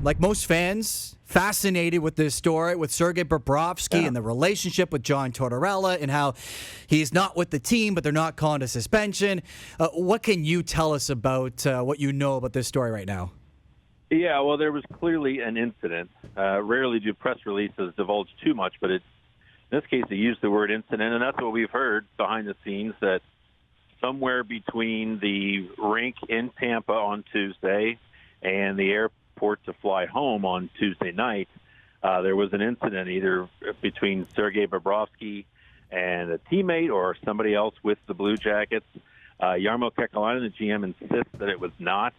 like most fans, fascinated with this story with Sergei Bobrovsky and the relationship with John Tortorella and how he's not with the team, but they're not calling a suspension. What can you tell us about what you know about this story right now? Yeah, well, there was clearly an incident. Rarely do press releases divulge too much, but in this case, they used the word incident, and that's what we've heard behind the scenes, that somewhere between the rink in Tampa on Tuesday and the airport to fly home on Tuesday night, there was an incident either between Sergei Bobrovsky and a teammate or somebody else with the Blue Jackets. Jarmo Kekalainen, the GM, insists that it was not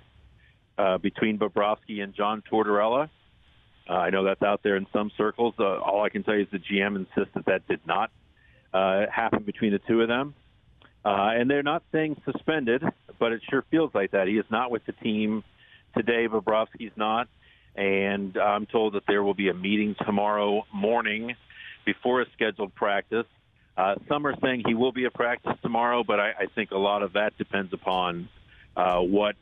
between Bobrovsky and John Tortorella. I know that's out there in some circles. All I can tell you is the GM insists that did not happen between the two of them. And they're not saying suspended, but it sure feels like that. He is not with the team today. Bobrovsky's not. And I'm told that there will be a meeting tomorrow morning before a scheduled practice. Some are saying he will be at practice tomorrow, but I think a lot of that depends upon what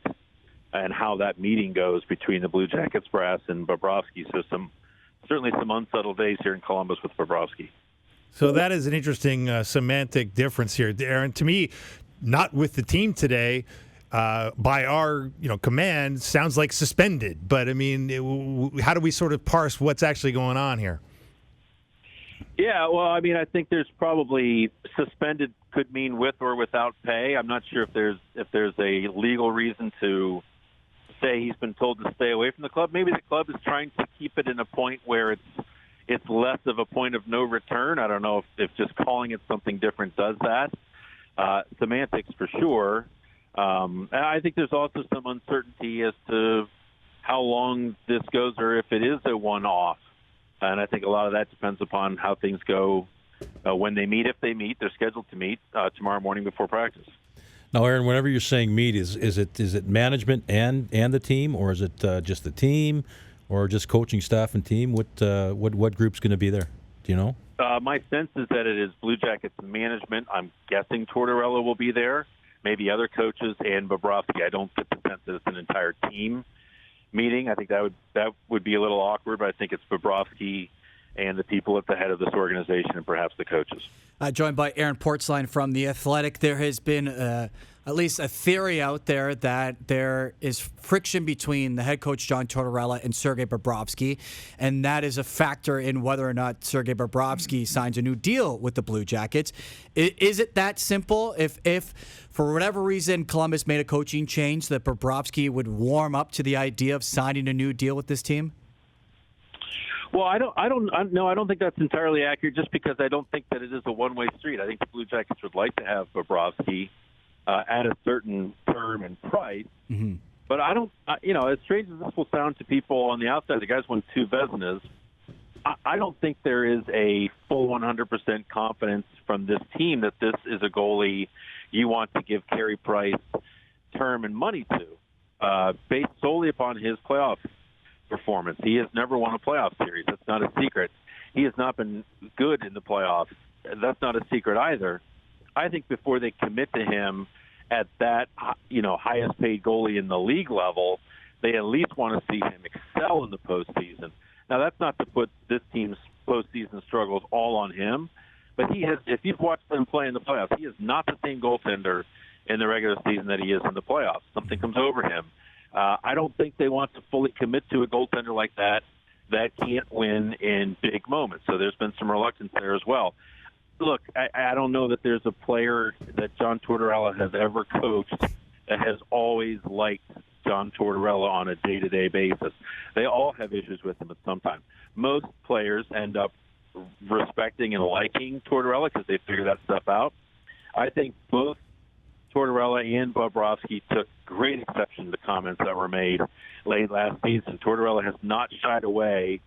and how that meeting goes between the Blue Jackets brass and Bobrovsky. So certainly some unsettled days here in Columbus with Bobrovsky. So that is an interesting semantic difference here, Aaron. To me, not with the team today, by our command, sounds like suspended. But I mean, how do we sort of parse what's actually going on here? Yeah, well, I mean, I think there's probably suspended could mean with or without pay. I'm not sure if there's a legal reason to say he's been told to stay away from the club. Maybe the club is trying to keep it in a point where it's less of a point of no return. I don't know if just calling it something different does that. Semantics for sure. And I think there's also some uncertainty as to how long this goes or if it is a one-off. And I think a lot of that depends upon how things go when they meet. If they meet, they're scheduled to meet tomorrow morning before practice. Now, Aaron, whenever you're saying meet, is it management and the team, or is it just the team, or just coaching staff and team? What group's going to be there? Do you know? My sense is that it is Blue Jackets management. I'm guessing Tortorella will be there, maybe other coaches, and Bobrovsky. I don't get the sense that it's an entire team meeting. I think that would be a little awkward, but I think it's Bobrovsky and the people at the head of this organization and perhaps the coaches. Joined by Aaron Portzline from The Athletic. There has been at least a theory out there that there is friction between the head coach, John Tortorella, and Sergei Bobrovsky, and that is a factor in whether or not Sergei Bobrovsky signs a new deal with the Blue Jackets. Is it that simple? If for whatever reason Columbus made a coaching change, that Bobrovsky would warm up to the idea of signing a new deal with this team? Well, I don't think that's entirely accurate, just because I don't think that it is a one-way street. I think the Blue Jackets would like to have Bobrovsky at a certain term and price. Mm-hmm. But I don't, as strange as this will sound to people on the outside, the guys won 2 Vezinas. I don't think there is a full 100% confidence from this team that this is a goalie you want to give Carey Price term and money to, based solely upon his playoff performance. He has never won a playoff series. That's not a secret. He has not been good in the playoffs. That's not a secret either. I think before they commit to him at that, highest paid goalie in the league level, they at least want to see him excel in the postseason. Now, that's not to put this team's postseason struggles all on him, but he has. If you've watched him play in the playoffs, he is not the same goaltender in the regular season that he is in the playoffs. Something comes over him. I don't think they want to fully commit to a goaltender like that can't win in big moments. So there's been some reluctance there as well. Look, I don't know that there's a player that John Tortorella has ever coached that has always liked John Tortorella on a day-to-day basis. They all have issues with him at some time. Most players end up respecting and liking Tortorella because they figure that stuff out. I think both Tortorella and Bobrovsky took great exception to comments that were made late last season. Tortorella has not shied away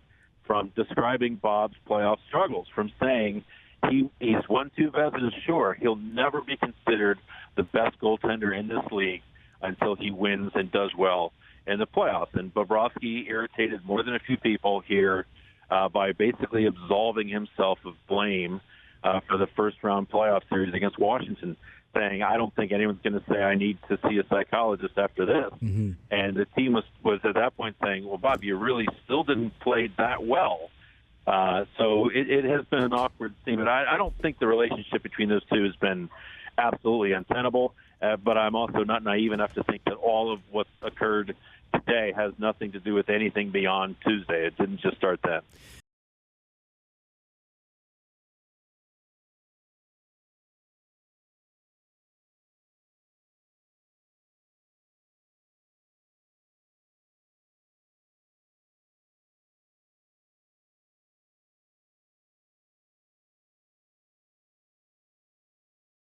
from describing Bob's playoff struggles, from saying he's won 2 Vezinas, sure. He'll never be considered the best goaltender in this league until he wins and does well in the playoffs. And Bobrovsky irritated more than a few people here by basically absolving himself of blame for the first-round playoff series against Washington saying, I don't think anyone's going to say I need to see a psychologist after this. Mm-hmm. And the team was at that point saying, well, Bob, you really still didn't play that well. So it has been an awkward scene. But I don't think the relationship between those two has been absolutely untenable. But I'm also not naive enough to think that all of what occurred today has nothing to do with anything beyond Tuesday. It didn't just start then.